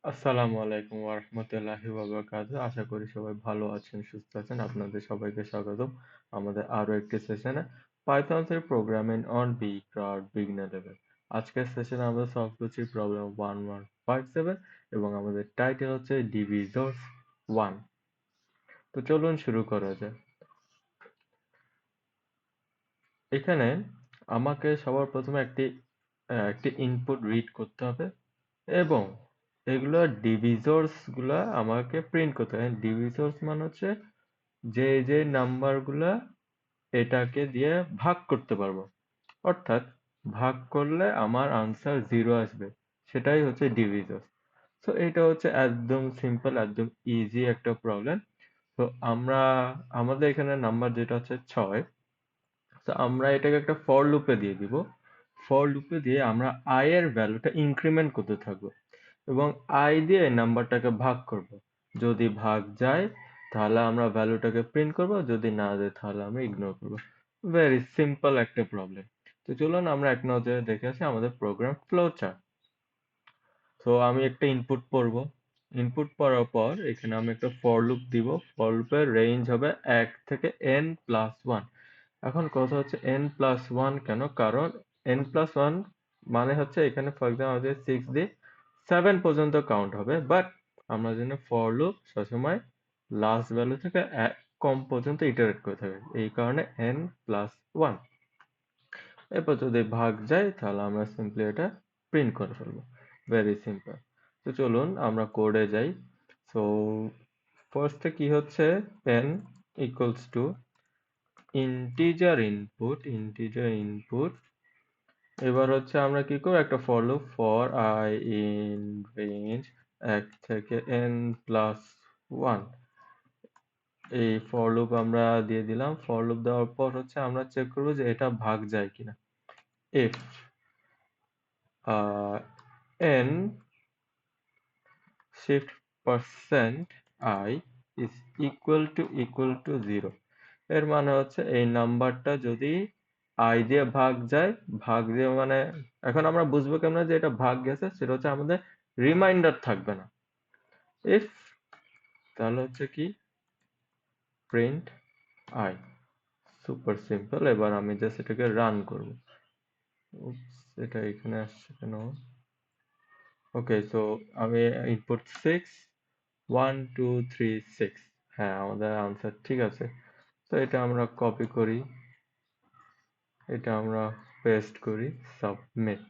আসসালামু আলাইকুম ওয়া রাহমাতুল্লাহি ওয়া বারাকাতুহু। আশা করি সবাই ভালো আছেন, সুস্থ আছেন। আপনাদের সবাইকে স্বাগতম আমাদের আরো একটি সেশনে Python3 programming on Beecrowd beginner level. আজকের সেশনে আমরা সলভ করছি প্রবলেম 1157 এবং আমাদের টাইটেল হচ্ছে Divisors I। তো চলুন শুরু করা যাক। এখানে আমাকে সবার প্রথমে একটি ইনপুট রিড করতে হবে এবং এগুলো ডিভিজর্স গুলা আমাকে প্রিন্ট করতে হবে। ডিভিজর্স মানে হচ্ছে যে নাম্বারগুলা এটাকে দিয়ে ভাগ করতে পারবো, অর্থাৎ ভাগ করলে আমার আনসার 0 আসবে, সেটাই হচ্ছে ডিভিজর্স। তো এটা হচ্ছে একদম সিম্পল, একদম ইজি একটা প্রবলেম। তো আমাদের এখানে নাম্বার যেটা হচ্ছে 6। তো আমরা এটাকে একটা ফর লুপে দিয়ে দিব। ফর লুপে দিয়ে আমরা i এর ভ্যালুটা ইনক্রিমেন্ট করতে থাকবো এবং i দিয়ে নাম্বারটাকে ভাগ করব। যদি ভাগ যায় তাহলে আমরা ভ্যালুটাকে প্রিন্ট করব, যদি না যায় তাহলে আমরা ইগনোর করব। ভেরি সিম্পল একটা প্রবলেম। তো চলুন আমরা এক নজরে দেখে আসি আমাদের প্রোগ্রাম ফ্লো চার্ট। তো আমি একটা ইনপুট পড়ব। ইনপুট পড়ার পর এখানে আমি একটা ফর লুপ দিব। ফর লুপের রেঞ্জ হবে 1 থেকে n+1। এখন কথা হচ্ছে n+1 কেন? কারণ n+1 মানে হচ্ছে এখানে ফর এক্সাম্পল আমাদের 6 দিয়ে 7 পর্যন্ত কাউন্ট হবে, বাট আমরা জানি ফর লুপ সবসময় লাস্ট ভ্যালু থেকে কম পর্যন্ত ইটারেট করে থাকে, এই কারণে n+1। এরপর যদি ভাগ যায় তাহলে আমরা সিম্পলি এটা প্রিন্ট করে ফেলবো। Very simple. তো চলুন আমরা কোডে যাই। সো ফার্স্টে কি হচ্ছে, n equals to integer input. এবার হচ্ছে আমরা কি করব, একটা for loop for I in range 1 থেকে n+1। এই ফর লুপ আমরা দিয়ে দিলাম। ফর লুপ দেওয়ার পর হচ্ছে আমরা চেক করব যে এটা ভাগ যায় কিনা। if n shift percent I is equal to 0, এর মানে হচ্ছে এই নাম্বারটা যদি i দিয়ে ভাগ যায়, ভাগ দিয়ে মানে এখন আমরা বুঝবো কেমনে যে এটা ভাগ গেছে, সেটা হচ্ছে আমাদের রিমাইন্ডার থাকবে না। if তাহলে হচ্ছে কি প্রিন্ট i। Super simple. এবার আমি জাস্ট এটাকে রান করব। এটা এখানে আসছে কেন? ওকে, সো আমি ইনপুট 6 1 2 3 6। হ্যাঁ, আমাদের আনসার ঠিক আছে। তো এটা আমরা কপি করি, এটা আমরা পেস্ট করি, সাবমিট।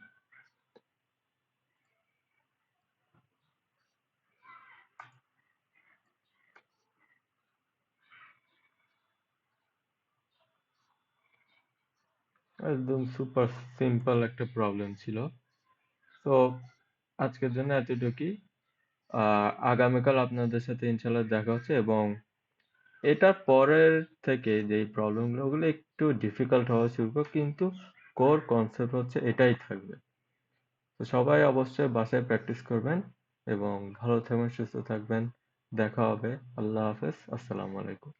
একদম সুপার সিম্পল একটা প্রবলেম ছিল। তো আজকের জন্য এতটুকুই। আগামীকাল আপনাদের সাথে ইনশাল্লাহ দেখা হচ্ছে এবং এটার পরের থেকে যে প্রবলেমগুলো ওগুলো একটু ডিফিকাল্ট হওয়া শুরু করবে, কিন্তু কোর কনসেপ্ট হচ্ছে এটাই থাকবে। তো সবাই অবশ্যই বাসায় প্র্যাকটিস করবেন এবং ভালো থাকবেন, সুস্থ থাকবেন। দেখা হবে। আল্লাহ হাফেজ। আসসালামু আলাইকুম।